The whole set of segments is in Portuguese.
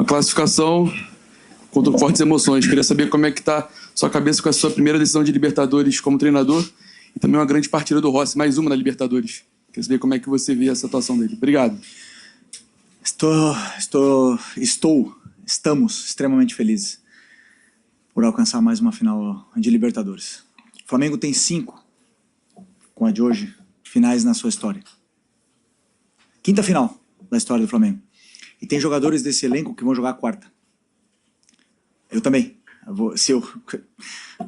classificação contra fortes emoções. Queria saber como é que está sua cabeça com a sua primeira decisão de Libertadores como treinador e também uma grande partida do Rossi, mais uma na Libertadores. Queria saber como é que você vê essa atuação dele. Obrigado. Estamos extremamente felizes por alcançar mais uma final de Libertadores. O Flamengo tem 5, com a de hoje, finais na sua história. Quinta final da história do Flamengo. E tem jogadores desse elenco que vão jogar a quarta. Eu também.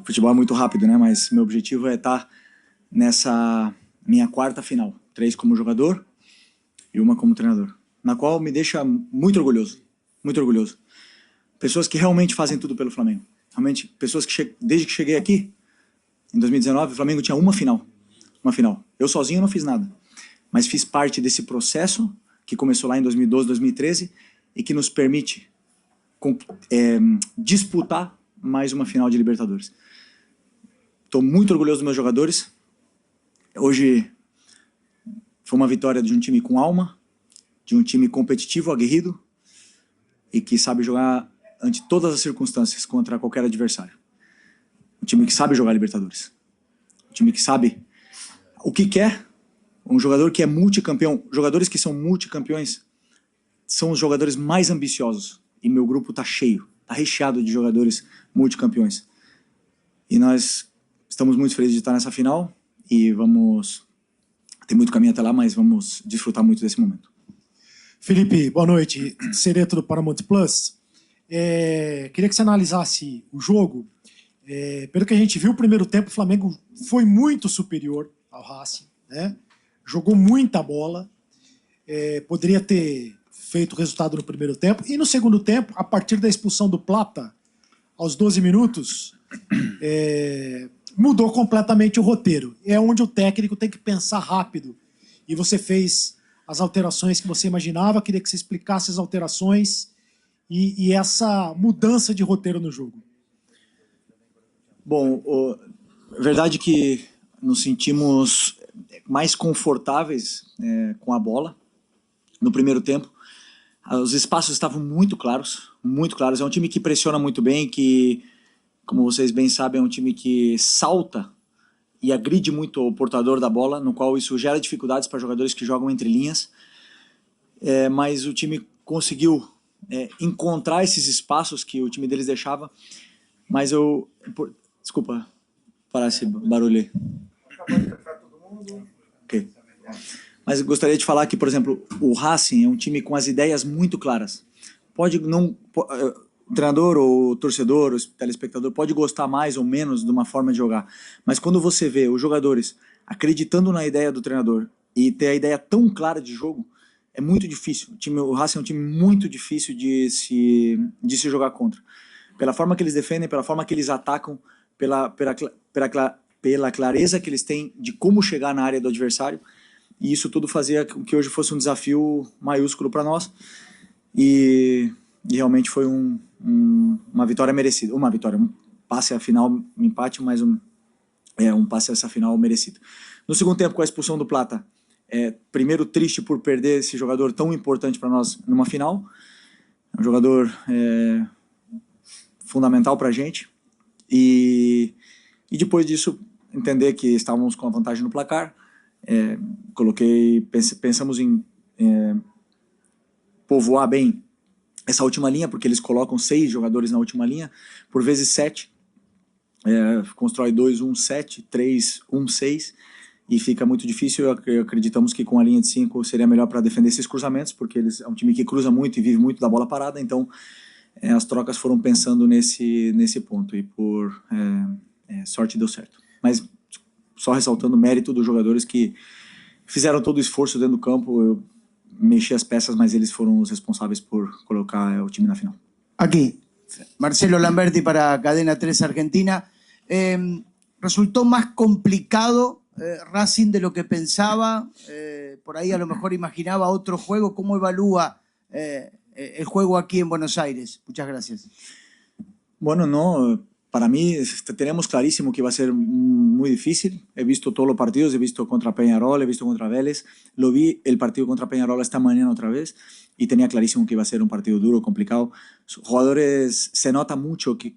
Futebol é muito rápido, né? Mas meu objetivo é estar nessa minha quarta final. 3 como jogador e uma como treinador. Na qual me deixa muito orgulhoso. Muito orgulhoso. Pessoas que realmente fazem tudo pelo Flamengo. Realmente, pessoas que desde que cheguei aqui, em 2019, o Flamengo tinha uma final. Uma final. Eu sozinho não fiz nada. Mas fiz parte desse processo que começou lá em 2012, 2013 e que nos permite disputar mais uma final de Libertadores. Estou muito orgulhoso dos meus jogadores. Hoje foi uma vitória de um time com alma, de um time competitivo, aguerrido e que sabe jogar ante todas as circunstâncias contra qualquer adversário. Um time que sabe jogar Libertadores. Um time que sabe o que quer. Um jogador que é multicampeão. Jogadores que são multicampeões são os jogadores mais ambiciosos. E meu grupo está cheio, está recheado de jogadores multicampeões. E nós estamos muito felizes de estar nessa final e vamos... Tem muito caminho até lá, mas vamos desfrutar muito desse momento. Felipe, boa noite. Sereto do Paramount Plus. Queria que você analisasse o jogo. Pelo que a gente viu, o primeiro tempo, o Flamengo foi muito superior ao Racing, né? Jogou muita bola. Poderia ter feito o resultado no primeiro tempo. E no segundo tempo, a partir da expulsão do Plata, aos 12 minutos, mudou completamente o roteiro. É onde o técnico tem que pensar rápido. E você fez as alterações que você imaginava. Queria que você explicasse as alterações e essa mudança de roteiro no jogo. Bom, verdade que nos sentimos mais confortáveis com a bola no primeiro tempo. Os espaços estavam muito claros, muito claros. É um time que pressiona muito bem, que, como vocês bem sabem, é um time que salta e agride muito o portador da bola, no qual isso gera dificuldades para jogadores que jogam entre linhas. Mas o time conseguiu encontrar esses espaços que o time deles deixava. Mas desculpa parar esse barulho aí. Ok. Mas eu gostaria de falar que, por exemplo, o Racing é um time com as ideias muito claras. O treinador, ou o torcedor, o telespectador pode gostar mais ou menos de uma forma de jogar, mas quando você vê os jogadores acreditando na ideia do treinador e ter a ideia tão clara de jogo, é muito difícil. O Racing é um time muito difícil de se jogar contra. Pela forma que eles defendem, pela forma que eles atacam, pela clareza que eles têm de como chegar na área do adversário. E isso tudo fazia com que hoje fosse um desafio maiúsculo para nós. E realmente foi uma vitória merecida. Um passe à final, um empate, mas um passe a essa final merecido. No segundo tempo, com a expulsão do Plata, primeiro triste por perder esse jogador tão importante para nós numa final. É um jogador fundamental para a gente. E depois disso, entender que estávamos com a vantagem no placar. Pensamos em povoar bem essa última linha, porque eles colocam 6 jogadores na última linha, por vezes 7, constrói 2-1-7, 3-1-6, e fica muito difícil. Acreditamos que com a linha de 5 seria melhor para defender esses cruzamentos, porque eles é um time que cruza muito e vive muito da bola parada, então as trocas foram pensando nesse ponto, e por sorte deu certo. Mas só ressaltando o mérito dos jogadores que fizeram todo o esforço dentro do campo. Eu mexi as peças, mas eles foram os responsáveis por colocar o time na final. Aquí, Marcelo Lamberti para Cadena 3 Argentina. ¿Resultó más complicado Racing de lo que pensaba? Por ahí a lo mejor imaginaba otro juego. ¿Cómo evalúa el juego aquí en Buenos Aires? Muchas gracias. Bueno, no, Para mí tenemos clarísimo que va a ser muy difícil. He visto todos los partidos, he visto contra Peñarol, he visto contra Vélez. Lo vi el partido contra Peñarol esta mañana otra vez y tenía clarísimo que iba a ser un partido duro, complicado. Jugadores, se nota mucho que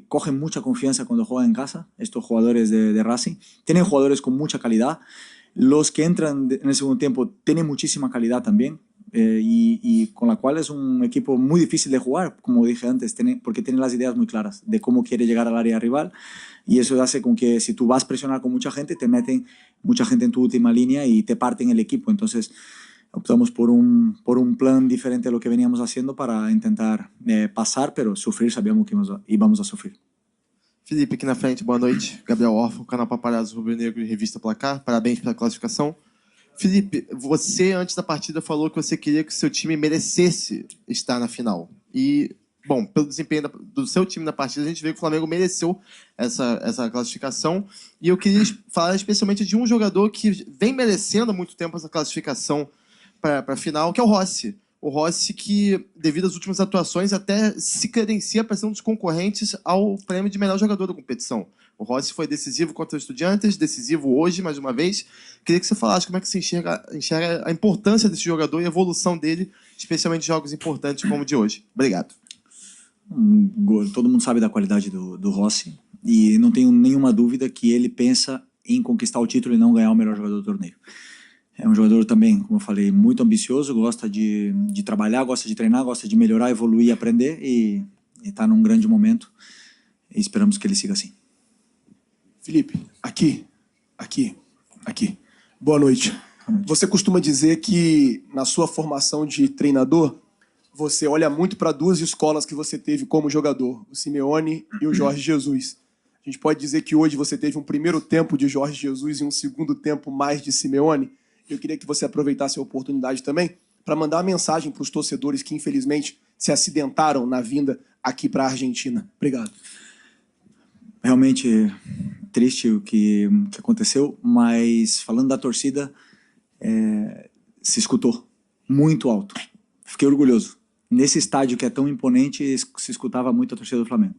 cogen mucha confianza cuando juegan en casa, estos jugadores de Racing. Tienen jugadores con mucha calidad. Los que entran en el segundo tiempo tienen muchísima calidad también. Y con la cual es un equipo muy difícil de jugar, como dije antes, porque tiene las ideas muy claras de cómo quiere llegar al área rival, y eso hace con que si tú vas a presionar con mucha gente, te meten mucha gente en tu última línea y te parten el equipo. Entonces optamos por un plan diferente a lo que veníamos haciendo para intentar pasar, pero sufrir, sabíamos que íbamos a sufrir. Felipe, aqui na frente, boa noite. Gabriel Orfo, canal Paparazzo Rubro Negro e Revista Placar. Parabéns pela classificação. Felipe, você antes da partida falou que você queria que o seu time merecesse estar na final. E, bom, pelo desempenho do seu time na partida, a gente vê que o Flamengo mereceu essa classificação. E eu queria falar especialmente de um jogador que vem merecendo há muito tempo essa classificação para a final, que é o Rossi. O Rossi que, devido às últimas atuações, até se credencia para ser um dos concorrentes ao prêmio de melhor jogador da competição. O Rossi foi decisivo contra os Estudiantes, decisivo hoje, mais uma vez. Queria que você falasse como é que você enxerga a importância desse jogador e a evolução dele, especialmente em jogos importantes como o de hoje. Obrigado. Todo mundo sabe da qualidade do Rossi e não tenho nenhuma dúvida que ele pensa em conquistar o título e não ganhar o melhor jogador do torneio. É um jogador também, como eu falei, muito ambicioso, gosta de trabalhar, gosta de treinar, gosta de melhorar, evoluir, aprender e está num grande momento e esperamos que ele siga assim. Felipe, aqui. Boa noite. Você costuma dizer que na sua formação de treinador, você olha muito para duas escolas que você teve como jogador, o Simeone e o Jorge Jesus. A gente pode dizer que hoje você teve um primeiro tempo de Jorge Jesus e um segundo tempo mais de Simeone. Eu queria que você aproveitasse a oportunidade também para mandar uma mensagem para os torcedores que, infelizmente, se acidentaram na vinda aqui para a Argentina. Obrigado. Realmente triste o que aconteceu, mas falando da torcida, se escutou muito alto. Fiquei orgulhoso. Nesse estádio que é tão imponente, se escutava muito a torcida do Flamengo.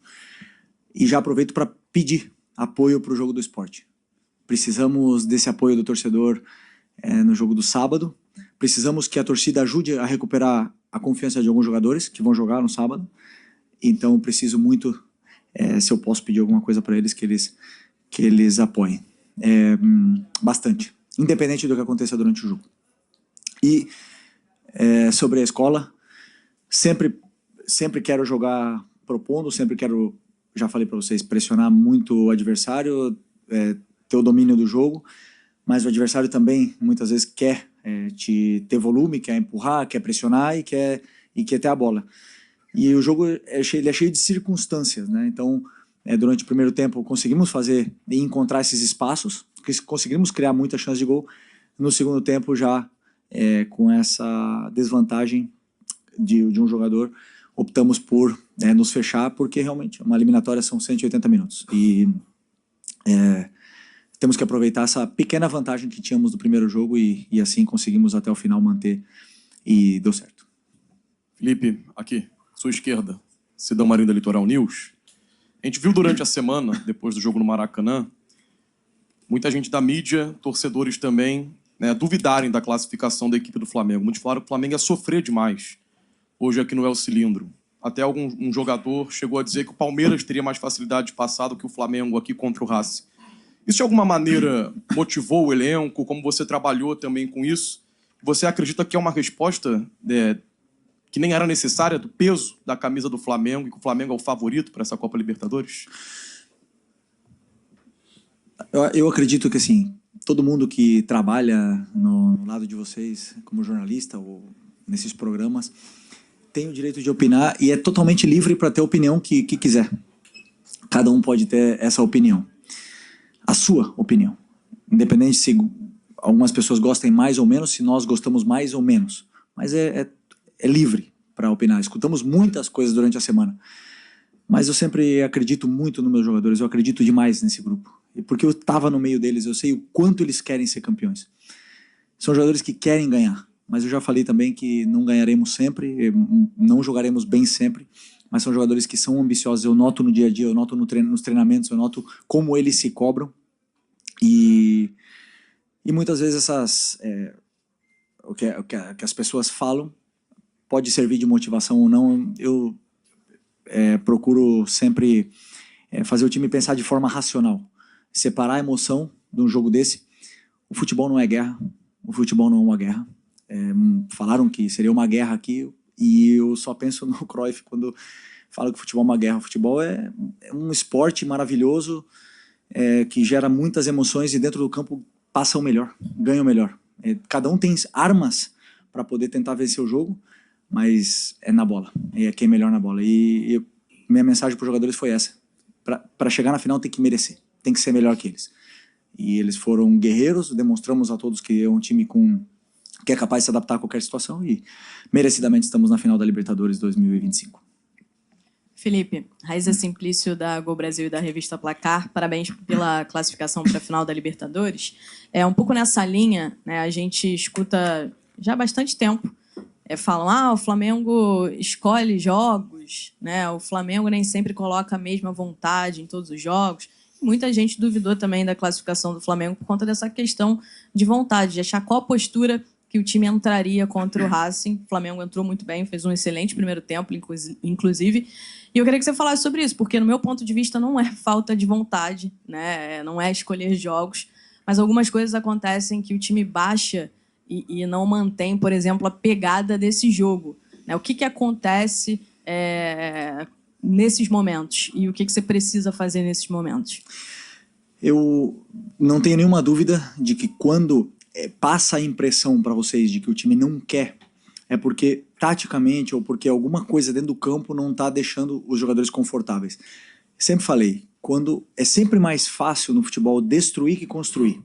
E já aproveito para pedir apoio para o jogo do esporte. Precisamos desse apoio do torcedor no jogo do sábado. Precisamos que a torcida ajude a recuperar a confiança de alguns jogadores que vão jogar no sábado. Então, preciso muito, se eu posso pedir alguma coisa para eles, que eles apoiem. Bastante. Independente do que aconteça durante o jogo. E sobre a escola, sempre quero jogar propondo, sempre quero, já falei para vocês, pressionar muito o adversário, ter o domínio do jogo, mas o adversário também muitas vezes quer te ter volume, quer empurrar, quer pressionar e quer ter a bola. E o jogo ele é cheio de circunstâncias, né? Então, durante o primeiro tempo conseguimos fazer e encontrar esses espaços, conseguimos criar muita chance de gol. No segundo tempo já com essa desvantagem de um jogador, optamos por nos fechar, porque realmente uma eliminatória são 180 minutos. E temos que aproveitar essa pequena vantagem que tínhamos do primeiro jogo e assim conseguimos até o final manter e deu certo. Felipe, aqui, sua esquerda, Cidão Marinho da Litoral News. A gente viu durante a semana, depois do jogo no Maracanã, muita gente da mídia, torcedores também, duvidarem da classificação da equipe do Flamengo. Muitos falaram que o Flamengo ia sofrer demais hoje aqui no El Cilindro. Até um jogador chegou a dizer que o Palmeiras teria mais facilidade de passar do que o Flamengo aqui contra o Racing. Isso de alguma maneira motivou o elenco? Como você trabalhou também com isso? Você acredita que é uma resposta que nem era necessária do peso da camisa do Flamengo e que o Flamengo é o favorito para essa Copa Libertadores? Eu acredito que assim, todo mundo que trabalha no lado de vocês como jornalista ou nesses programas tem o direito de opinar e é totalmente livre para ter a opinião que quiser. Cada um pode ter essa opinião. A sua opinião. Independente se algumas pessoas gostem mais ou menos, se nós gostamos mais ou menos. Mas é livre para opinar. Escutamos muitas coisas durante a semana. Mas eu sempre acredito muito nos meus jogadores. Eu acredito demais nesse grupo. E porque eu estava no meio deles, eu sei o quanto eles querem ser campeões. São jogadores que querem ganhar. Mas eu já falei também que não ganharemos sempre, não jogaremos bem sempre. mas são jogadores que são ambiciosos. Eu noto no dia a dia, eu noto nos treinamentos, eu noto como eles se cobram. E muitas vezes o que as pessoas falam pode servir de motivação ou não. Eu procuro sempre fazer o time pensar de forma racional, separar a emoção de um jogo desse. O futebol não é guerra, o futebol não é uma guerra. Falaram que seria uma guerra aqui e eu só penso no Cruyff quando falo que o futebol é uma guerra. O futebol é um esporte maravilhoso que gera muitas emoções e dentro do campo passa o melhor, ganha o melhor. Cada um tem armas para poder tentar vencer o jogo, mas é na bola, é quem é melhor na bola. E minha mensagem para os jogadores foi essa: para chegar na final tem que merecer, tem que ser melhor que eles. E eles foram guerreiros, demonstramos a todos que é um time que é capaz de se adaptar a qualquer situação e merecidamente estamos na final da Libertadores 2025. Felipe, Raíza Simplício da Gol Brasil e da revista Placar, parabéns pela classificação para a final da Libertadores. Um pouco nessa linha, né, a gente escuta já há bastante tempo, falam, o Flamengo escolhe jogos, né, o Flamengo nem sempre coloca a mesma vontade em todos os jogos. Muita gente duvidou também da classificação do Flamengo por conta dessa questão de vontade, de achar qual a postura que o time entraria contra o Racing. O Flamengo entrou muito bem, fez um excelente primeiro tempo, inclusive. E eu queria que você falasse sobre isso, porque no meu ponto de vista não é falta de vontade, né? Não é escolher jogos, mas algumas coisas acontecem que o time baixa e não mantém, por exemplo, a pegada desse jogo, né? O que acontece nesses momentos e o que você precisa fazer nesses momentos? Eu não tenho nenhuma dúvida de que quando passa a impressão para vocês de que o time não quer, é porque taticamente ou porque alguma coisa dentro do campo não está deixando os jogadores confortáveis. Sempre falei, é sempre mais fácil no futebol destruir que construir.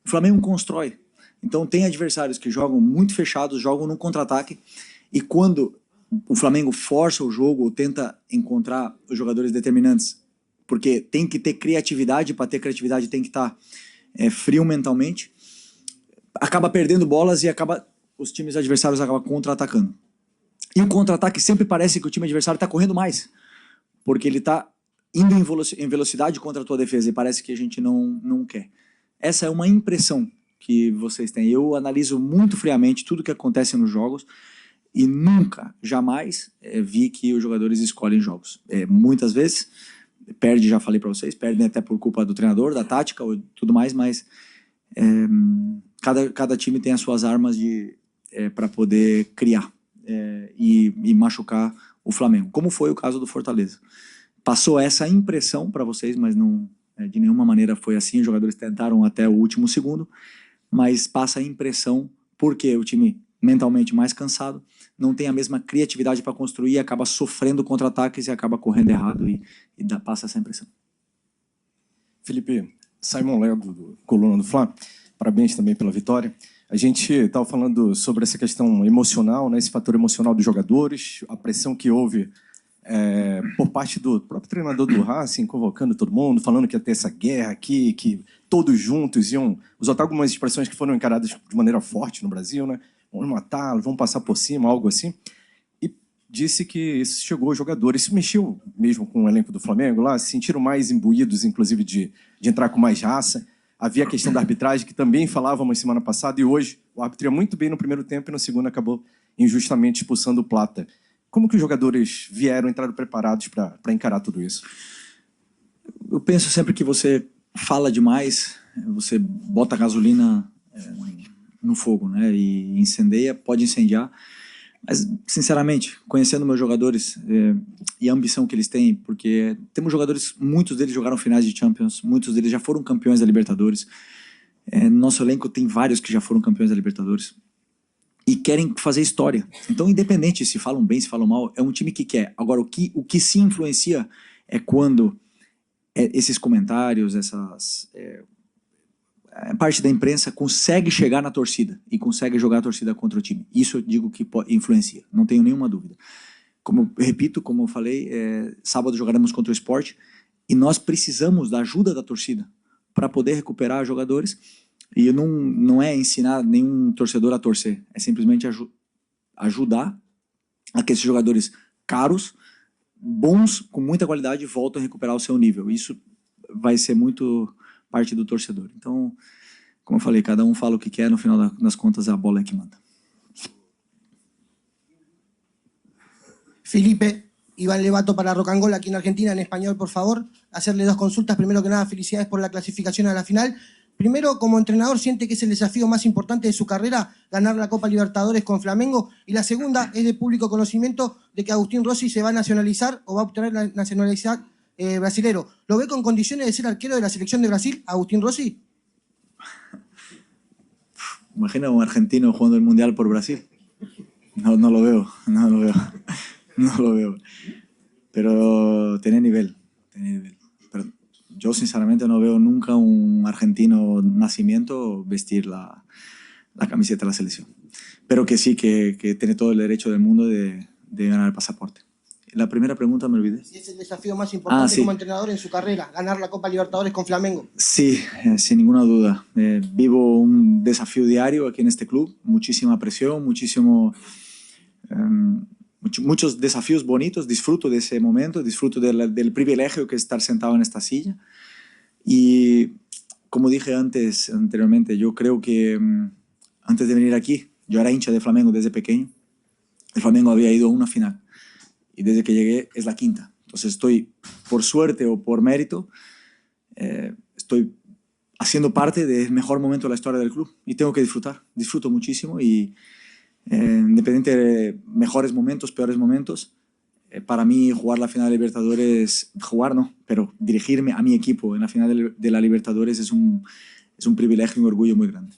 O Flamengo constrói. Então tem adversários que jogam muito fechados, jogam no contra-ataque, e quando o Flamengo força o jogo ou tenta encontrar os jogadores determinantes, porque tem que ter criatividade, para ter criatividade tem que estar frio mentalmente, acaba perdendo bolas e os times adversários acabam contra-atacando. E o contra-ataque sempre parece que o time adversário está correndo mais, porque ele está indo em velocidade contra a tua defesa e parece que a gente não quer. Essa é uma impressão que vocês têm. Eu analiso muito friamente tudo que acontece nos jogos e nunca, jamais vi que os jogadores escolhem jogos. Muitas vezes perde, já falei para vocês, perdem até por culpa do treinador, da tática ou tudo mais, mas cada time tem as suas armas para poder criar e machucar o Flamengo, como foi o caso do Fortaleza. Passou essa impressão para vocês, mas não, de nenhuma maneira foi assim. Os jogadores tentaram até o último segundo, mas passa a impressão porque o time mentalmente mais cansado, não tem a mesma criatividade para construir, acaba sofrendo contra-ataques e acaba correndo errado e passa essa impressão. Felipe, Simon Lego, do Coluna do Fla, parabéns também pela vitória. A gente estava falando sobre essa questão emocional, né, esse fator emocional dos jogadores, a pressão que houve por parte do próprio treinador do Racing, convocando todo mundo, falando que ia ter essa guerra aqui, que todos juntos iam usar algumas expressões que foram encaradas de maneira forte no Brasil, né? Vamos matá-lo, vamos passar por cima, algo assim. E disse que isso chegou aos jogadores. Isso mexeu mesmo com o elenco do Flamengo lá? Se sentiram mais imbuídos, inclusive, de entrar com mais raça? Havia a questão da arbitragem, que também falávamos semana passada, e hoje o árbitro ia muito bem no primeiro tempo e no segundo acabou injustamente expulsando o Plata. Como que os jogadores entraram preparados para encarar tudo isso? Eu penso sempre que você fala demais, você bota gasolina no fogo, né? E incendeia, pode incendiar. Mas, sinceramente, conhecendo meus jogadores e a ambição que eles têm, porque temos jogadores, muitos deles jogaram finais de Champions, muitos deles já foram campeões da Libertadores. No nosso elenco tem vários que já foram campeões da Libertadores e querem fazer história. Então, independente se falam bem, se falam mal, é um time que quer. Agora, o que se influencia é quando esses comentários, a parte da imprensa consegue chegar na torcida e consegue jogar a torcida contra o time. Isso eu digo que influencia, não tenho nenhuma dúvida. Como eu falei, sábado jogaremos contra o Sport e nós precisamos da ajuda da torcida para poder recuperar jogadores. E não é ensinar nenhum torcedor a torcer, é simplesmente ajudar a que esses jogadores caros bons, com muita qualidade, voltam a recuperar o seu nível. Isso vai ser muito parte do torcedor. Então, como eu falei, cada um fala o que quer, no final das contas a bola é que manda. Felipe, Iván Levato para Rocangol aquí en Argentina, en español, por favor. Hacerle dos consultas. Primero que nada, felicidades por la clasificación a la final. Primero, como entrenador, ¿siente que es el desafío más importante de su carrera ganar la Copa Libertadores con Flamengo? Y la segunda, es de público conocimiento de que Agustín Rossi se va a nacionalizar o va a obtener la nacionalidad brasilero. ¿Lo ve con condiciones de ser arquero de la selección de Brasil, Agustín Rossi? Imagina un argentino jugando el Mundial por Brasil. No lo veo. No lo veo. Pero tiene nivel. Pero yo sinceramente no veo nunca un argentino nacimiento vestir la camiseta de la selección. Pero que sí, que tiene todo el derecho del mundo de ganar el pasaporte. La primera pregunta me olvidé. Si es el desafío más importante sí. como entrenador en su carrera, ganar la Copa Libertadores con Flamengo. Sí, sin ninguna duda. Vivo un desafío diario aquí en este club, muchísima presión, muchos desafíos bonitos, disfruto de ese momento, disfruto del privilegio que es estar sentado en esta silla. Y como dije anteriormente, yo creo que antes de venir aquí, yo era hincha de Flamengo desde pequeño. El Flamengo había ido a una final y desde que llegué es la quinta. Entonces estoy, por suerte o por mérito, estoy haciendo parte del mejor momento de la historia del club y tengo que disfrutar. Disfruto muchísimo y independiente de mejores momentos, peores momentos, para mí jugar la final de Libertadores, jugar no, pero dirigirme a mi equipo en la final de la Libertadores es un privilegio y un orgullo muy grande.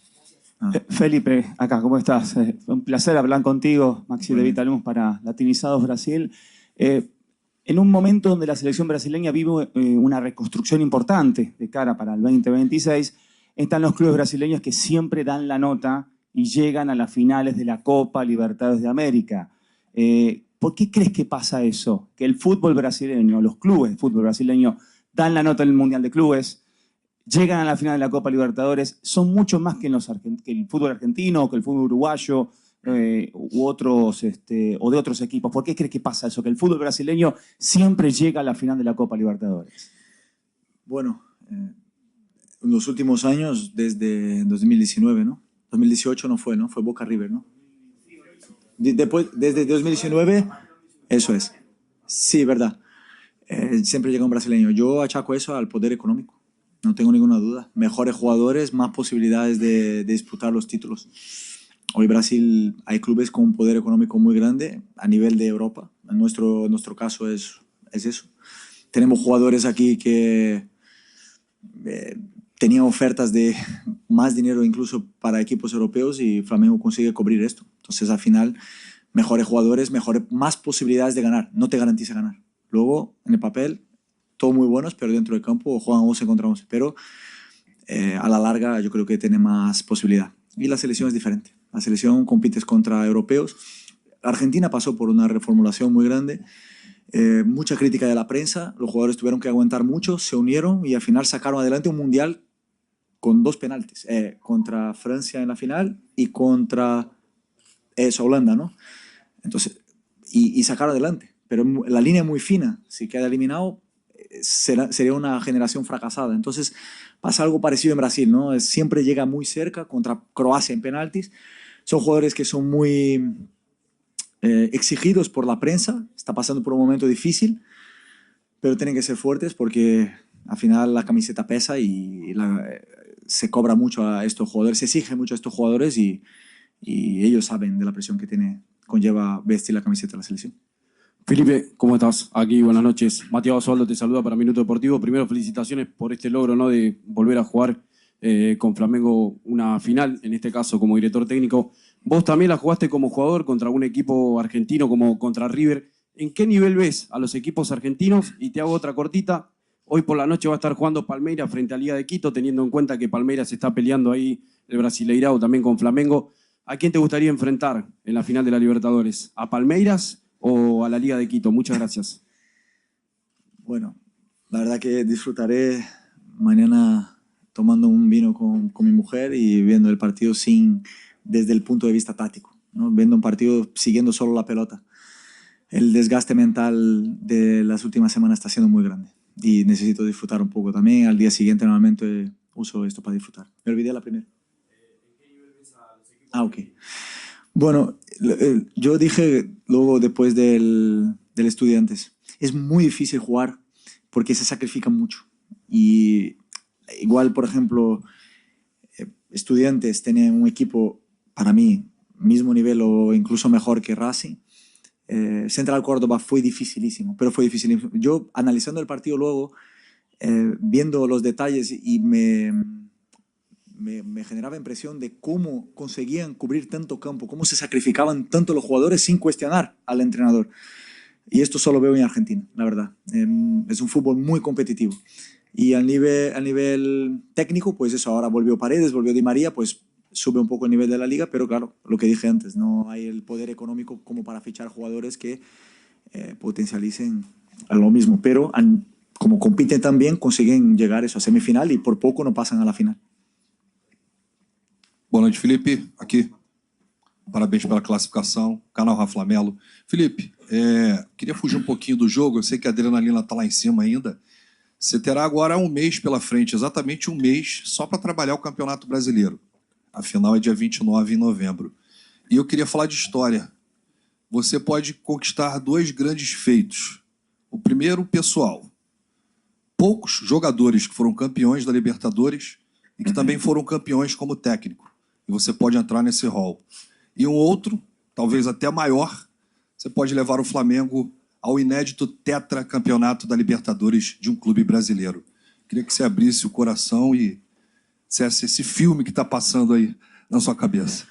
Felipe, acá, ¿cómo estás? Un placer hablar contigo, Maxi de Vitalemos para Latinizados Brasil. En un momento donde la selección brasileña vive una reconstrucción importante de cara para el 2026, están los clubes brasileños que siempre dan la nota y llegan a las finales de la Copa Libertadores de América. ¿Por qué crees que pasa eso? Que el fútbol brasileño, los clubes de fútbol brasileño dan la nota en el Mundial de Clubes, llegan a la final de la Copa Libertadores, son mucho más que el fútbol argentino, que el fútbol uruguayo u otros, o de otros equipos. ¿Por qué crees que pasa eso? Que el fútbol brasileño siempre llega a la final de la Copa Libertadores. Bueno, en los últimos años, desde 2019, ¿no? 2018 no fue, ¿no? Fue Boca River, ¿no? Después, desde 2019, eso es. Sí, verdad. Siempre llega un brasileño. Yo achaco eso al poder económico. No tengo ninguna duda. Mejores jugadores, más posibilidades de disputar los títulos. Hoy Brasil hay clubes con un poder económico muy grande a nivel de Europa. En nuestro caso es eso. Tenemos jugadores aquí que tenían ofertas de más dinero incluso para equipos europeos y Flamengo consigue cubrir esto. Entonces al final mejores jugadores, más posibilidades de ganar. No te garantiza ganar. Luego en el papel todos muy buenos, pero dentro del campo juegan 11 contra 11. Pero a la larga yo creo que tiene más posibilidad. Y la selección es diferente. La selección compites contra europeos. Argentina pasó por una reformulación muy grande. Mucha crítica de la prensa. Los jugadores tuvieron que aguantar mucho, se unieron y al final sacaron adelante un mundial con 2 penaltis. Contra Francia en la final y contra Holanda, ¿no? Entonces, y sacaron adelante. Pero la línea es muy fina. Si queda eliminado, sería una generación fracasada. Entonces pasa algo parecido en Brasil, ¿no? Siempre llega muy cerca contra Croacia en penaltis. Son jugadores que son muy exigidos por la prensa. Está pasando por un momento difícil, pero tienen que ser fuertes porque al final la camiseta pesa y se cobra mucho a estos jugadores, se exige mucho a estos jugadores y ellos saben de la presión que conlleva vestir la camiseta de la selección. Felipe, ¿cómo estás? Aquí, buenas noches. Matías Osvaldo te saluda para Minuto Deportivo. Primero, felicitaciones por este logro, ¿no?, de volver a jugar con Flamengo una final, en este caso como director técnico. Vos también la jugaste como jugador contra un equipo argentino como contra River. ¿En qué nivel ves a los equipos argentinos? Y te hago otra cortita. Hoy por la noche va a estar jugando Palmeiras frente a Liga de Quito, teniendo en cuenta que Palmeiras está peleando ahí el Brasileirao también con Flamengo. ¿A quién te gustaría enfrentar en la final de la Libertadores? ¿A Palmeiras o a la Liga de Quito? Muchas gracias. Bueno, la verdad que disfrutaré mañana tomando un vino con mi mujer y viendo el partido desde el punto de vista táctico, ¿no? Viendo un partido siguiendo solo la pelota. el desgaste mental de las últimas semanas está siendo muy grande y necesito disfrutar un poco también. Al día siguiente normalmente uso esto para disfrutar. Me olvidé la primera. Ok. Bueno, yo dije luego después del Estudiantes, es muy difícil jugar porque se sacrifica mucho. Y igual, por ejemplo, Estudiantes tienen un equipo, para mí, mismo nivel o incluso mejor que Racing. Central Córdoba fue dificilísimo, pero fue dificilísimo. Yo, analizando el partido luego, viendo los detalles y me generaba impresión de cómo conseguían cubrir tanto campo, cómo se sacrificaban tanto los jugadores sin cuestionar al entrenador. Y esto solo veo en Argentina, la verdad. Es un fútbol muy competitivo. Y a nivel técnico, pues eso, ahora volvió Paredes, volvió Di María, pues sube un poco el nivel de la liga, pero claro, lo que dije antes, no hay el poder económico como para fichar jugadores que potencialicen a lo mismo. Pero como compiten tan bien, consiguen llegar eso, a semifinal y por poco no pasan a la final. Boa noite, Felipe. Aqui, parabéns pela classificação. Canal Rafa Melo. Felipe, queria fugir um pouquinho do jogo. Eu sei que a adrenalina está lá em cima ainda. Você terá agora um mês pela frente, exatamente um mês, só para trabalhar o Campeonato Brasileiro. A final é dia 29 em novembro. E eu queria falar de história. Você pode conquistar 2 grandes feitos. O primeiro, pessoal. Poucos jogadores que foram campeões da Libertadores e que também foram campeões como técnico. E você pode entrar nesse rol. E um outro, talvez até maior, você pode levar o Flamengo ao inédito tetracampeonato da Libertadores de um clube brasileiro. Queria que você abrisse o coração e dissesse esse filme que está passando aí na sua cabeça.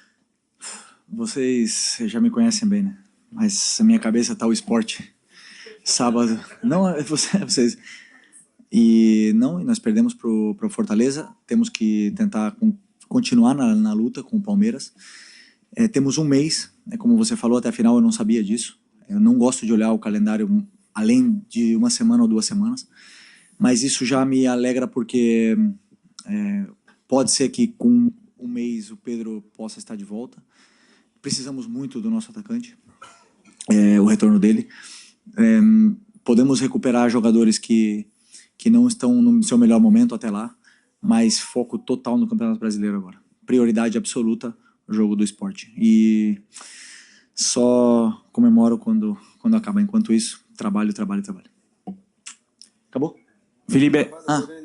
Vocês já me conhecem bem, né? Mas na minha cabeça está o esporte. Sábado. Não, vocês. E nós perdemos para o Fortaleza. Temos que tentar continuar na luta com o Palmeiras. Temos um mês, como você falou, até a final eu não sabia disso. Eu não gosto de olhar o calendário além de 1 semana ou 2 semanas, mas isso já me alegra porque pode ser que com um mês o Pedro possa estar de volta. Precisamos muito do nosso atacante, o retorno dele. Podemos recuperar jogadores que não estão no seu melhor momento até lá, mas foco total no Campeonato Brasileiro agora. Prioridade absoluta, o jogo do esporte. E só comemoro quando acaba. Enquanto isso, trabalho. ¿Acabó? Felipe,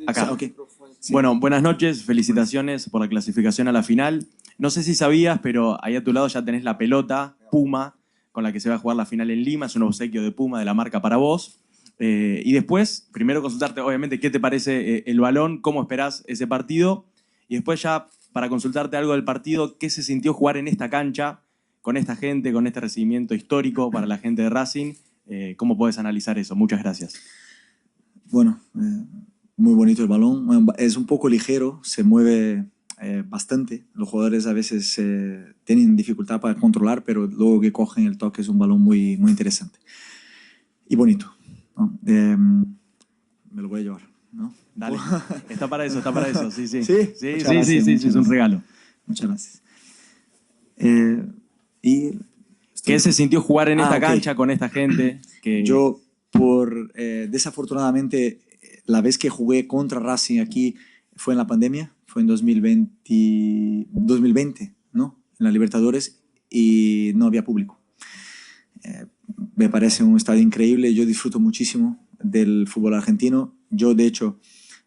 acá. Okay. Sí. Bueno, buenas noches, felicitaciones por la clasificación a la final. No sé si sabías, pero ahí a tu lado ya tenés la pelota Puma, con la que se va a jugar la final en Lima. Es un obsequio de Puma, de la marca para vos. Y después, primero consultarte, obviamente, qué te parece el balón, cómo esperás ese partido. Y después ya, para consultarte algo del partido, qué se sintió jugar en esta cancha, con esta gente, con este recibimiento histórico para la gente de Racing. ¿Cómo puedes analizar eso? Muchas gracias. Bueno, muy bonito el balón. Es un poco ligero, se mueve bastante. Los jugadores a veces tienen dificultad para controlar, pero luego que cogen el toque es un balón muy, muy interesante. Y bonito, ¿no? Me lo voy a llevar, ¿no? Dale, está para eso, sí. ¿Sí? Sí, es un regalo. Muchas gracias. ¿Qué se sintió jugar en esta cancha con esta gente? Yo, desafortunadamente, la vez que jugué contra Racing aquí fue en la pandemia, fue en 2020, ¿no? En la Libertadores, y no había público. Me parece un estadio increíble, yo disfruto muchísimo del fútbol argentino. Yo, de hecho,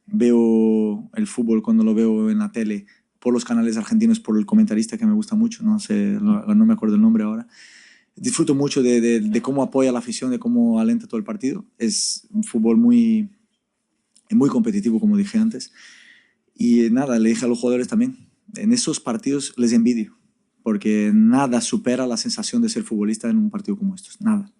veo el fútbol cuando lo veo en la tele por los canales argentinos, por el comentarista que me gusta mucho, no me acuerdo el nombre ahora. Disfruto mucho de cómo apoya la afición, de cómo alenta todo el partido. Es un fútbol muy competitivo, como dije antes. Y nada, le dije a los jugadores también, en esos partidos les envidio, porque nada supera la sensación de ser futbolista en un partido como estos, nada.